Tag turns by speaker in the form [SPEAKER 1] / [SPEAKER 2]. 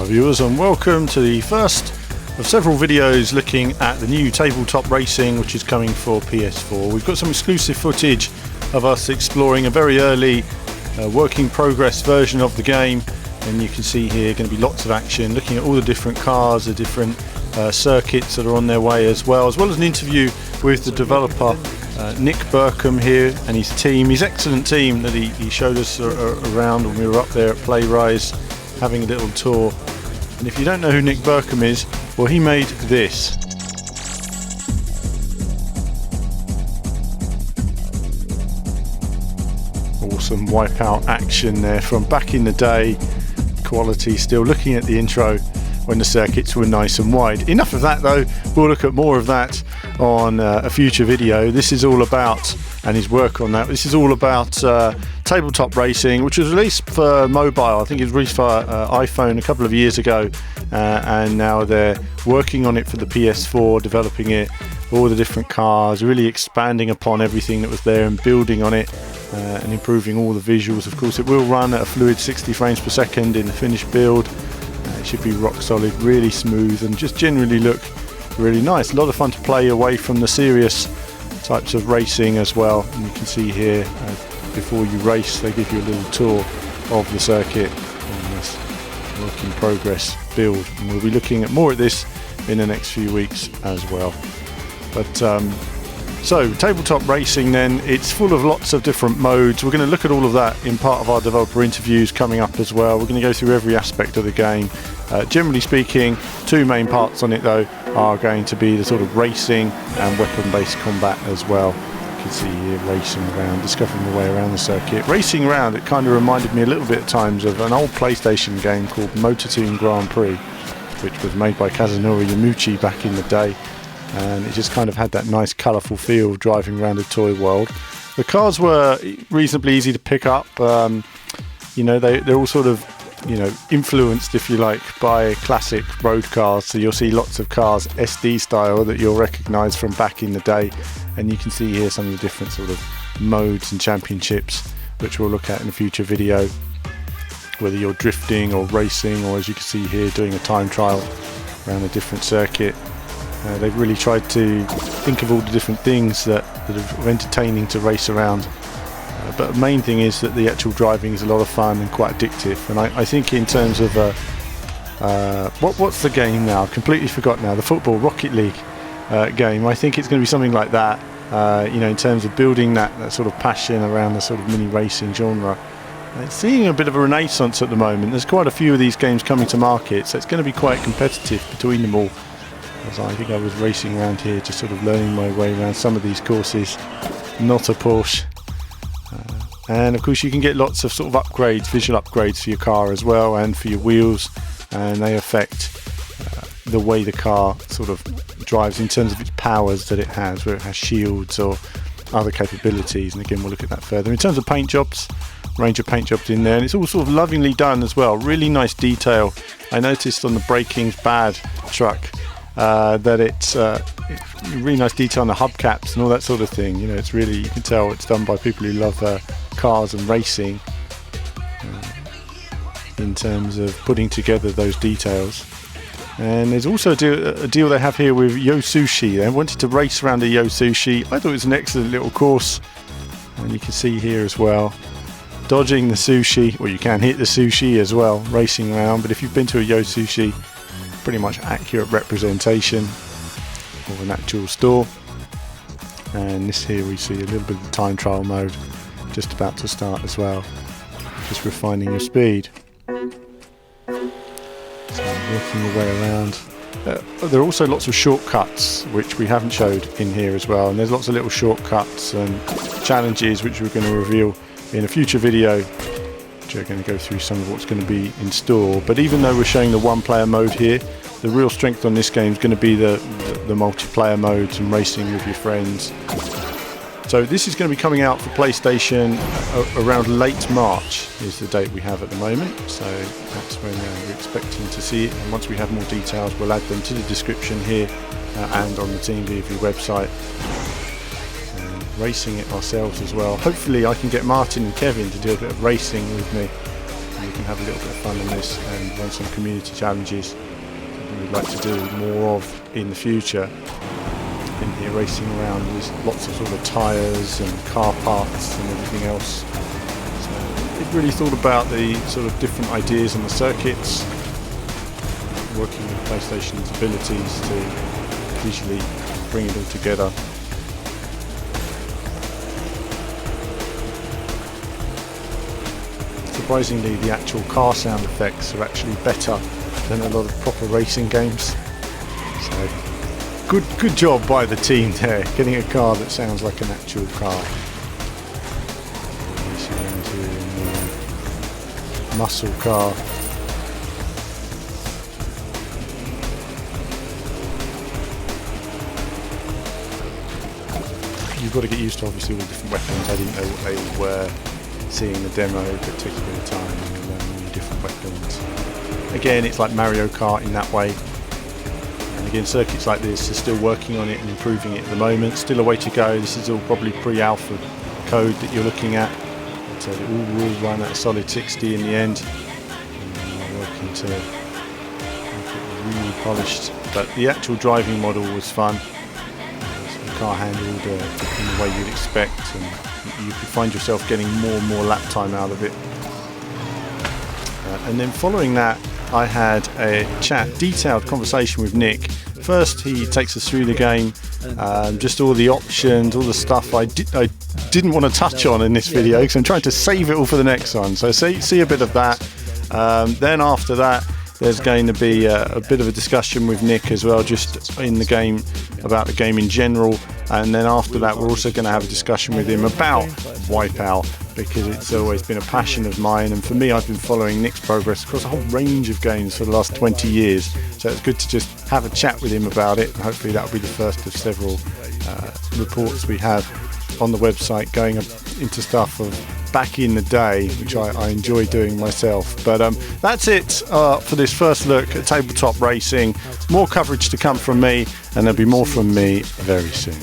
[SPEAKER 1] viewers, and welcome to the first of several videos looking at the new tabletop racing which is coming for PS4. We've got some exclusive footage of us exploring a very early work in progress version of the game, and you can see here going to be lots of action looking at all the different cars, the different circuits that are on their way, as well as an interview with the developer Nick Burcombe here and his team, his excellent team that he showed us around when we were up there at Playrise having a little tour. And if you don't know who Nick Burcombe is, well, he made this. Awesome Wipeout action there from back in the day. Quality still. Looking at the intro when the circuits were nice and wide. Enough of that though, we'll look at more of that on a future video. This is all about, and his work on that, this is all about tabletop racing, which was released for mobile. I think it was released for iPhone a couple of years ago, and now they're working on it for the PS4, developing it, all the different cars, really expanding upon everything that was there and building on it and improving all the visuals. Of course, it will run at a fluid 60 frames per second in the finished build. It should be rock solid, really smooth, and just generally look really nice. A lot of fun to play away from the serious types of racing as well. And you can see here, before you race, they give you a little tour of the circuit on this work in progress build. And we'll be looking at more of this in the next few weeks as well. But so tabletop racing then, it's full of lots of different modes. We're going to look at all of that in part of our developer interviews coming up as well. We're going to go through every aspect of the game. Generally speaking, two main parts on it though are going to be the sort of racing and weapon-based combat as well. You can see here racing around, discovering the way around the circuit. Racing around, it kind of reminded me a little bit at times of an old PlayStation game called Motor Team Grand Prix, which was made by Kazunori Yamauchi back in the day. And it just kind of had that nice colourful feel of driving around a toy world. The cars were reasonably easy to pick up. You know, they're all sort of, you know, influenced, if you like, by classic road cars. So you'll see lots of cars SD style that you'll recognise from back in the day. And you can see here some of the different sort of modes and championships, which we'll look at in a future video. Whether you're drifting or racing, or as you can see here, doing a time trial around a different circuit. They've really tried to think of all the different things that are entertaining to race around. But the main thing is that the actual driving is a lot of fun and quite addictive. And I think in terms of what's the game now? I've completely forgot now. The football Rocket League game. I think it's going to be something like that. You know, in terms of building that sort of passion around the sort of mini racing genre. It's seeing a bit of a renaissance at the moment. There's quite a few of these games coming to market, so it's going to be quite competitive between them all. As I think I was racing around here, just sort of learning my way around some of these courses. Not a Porsche. And of course you can get lots of sort of upgrades, visual upgrades for your car as well, and for your wheels, and they affect the way the car sort of drives in terms of its powers that it has, where it has shields or other capabilities. And again, we'll look at that further. In terms of paint jobs, range of paint jobs in there, and it's all sort of lovingly done as well. Really nice detail. I noticed on the Breaking's Bad truck that it's really nice detail on the hubcaps and all that sort of thing. You know, it's really, you can tell it's done by people who love cars and racing in terms of putting together those details. And there's also a deal they have here with Yo Sushi. They wanted to race around the Yo Sushi. I thought it was an excellent little course, and you can see here as well, dodging the sushi, or you can hit the sushi as well, racing around. But if you've been to a Yo Sushi, pretty much accurate representation of an actual store. And this here we see a little bit of the time trial mode just about to start as well, just refining your speed. So working your way around. There are also lots of shortcuts which we haven't showed in here as well, and there's lots of little shortcuts and challenges which we're going to reveal in a future video, which are going to go through some of what's going to be in store. But even though we're showing the one player mode here, the real strength on this game is going to be the multiplayer modes and racing with your friends. So this is going to be coming out for PlayStation around late March is the date we have at the moment. So that's when we're expecting to see it. And once we have more details, we'll add them to the description here and on the TeamView website. Racing it ourselves as well. Hopefully I can get Martin and Kevin to do a bit of racing with me and we can have a little bit of fun on this and run some community challenges. Something we'd like to do more of in the future. In here racing around with lots of sort of tyres and car parks and everything else. So it really thought about the sort of different ideas on the circuits, working with PlayStation's abilities to visually bring it all together. Surprisingly, the actual car sound effects are actually better than a lot of proper racing games. So good job by the team there, getting a car that sounds like an actual car. Muscle car. You've got to get used to obviously all the different weapons. I didn't know what they were seeing the demo, but it takes a bit of time and learn all the different weapons. Again, it's like Mario Kart in that way. And again, circuits like this are still working on it and improving it at the moment. Still a way to go. This is all probably pre-alpha code that you're looking at. So it all will run at a solid 60 in the end. And we're working to make it really polished. But the actual driving model was fun. The car handled in the way you'd expect, and you could find yourself getting more and more lap time out of it. And then following that, I had a detailed conversation with Nick. First, he takes us through the game, just all the options, all the stuff I didn't want to touch on in this video because I'm trying to save it all for the next one. So see a bit of that. Then after that, there's going to be a bit of a discussion with Nick as well, just in the game, about the game in general. And then after that, we're also going to have a discussion with him about Wipeout, because it's always been a passion of mine. And for me, I've been following Nick's progress across a whole range of games for the last 20 years. So it's good to just have a chat with him about it. And hopefully that'll be the first of several reports we have on the website going into stuff of back in the day, which I enjoy doing myself. But that's it for this first look at tabletop racing. More coverage to come from me, and there'll be more from me very soon.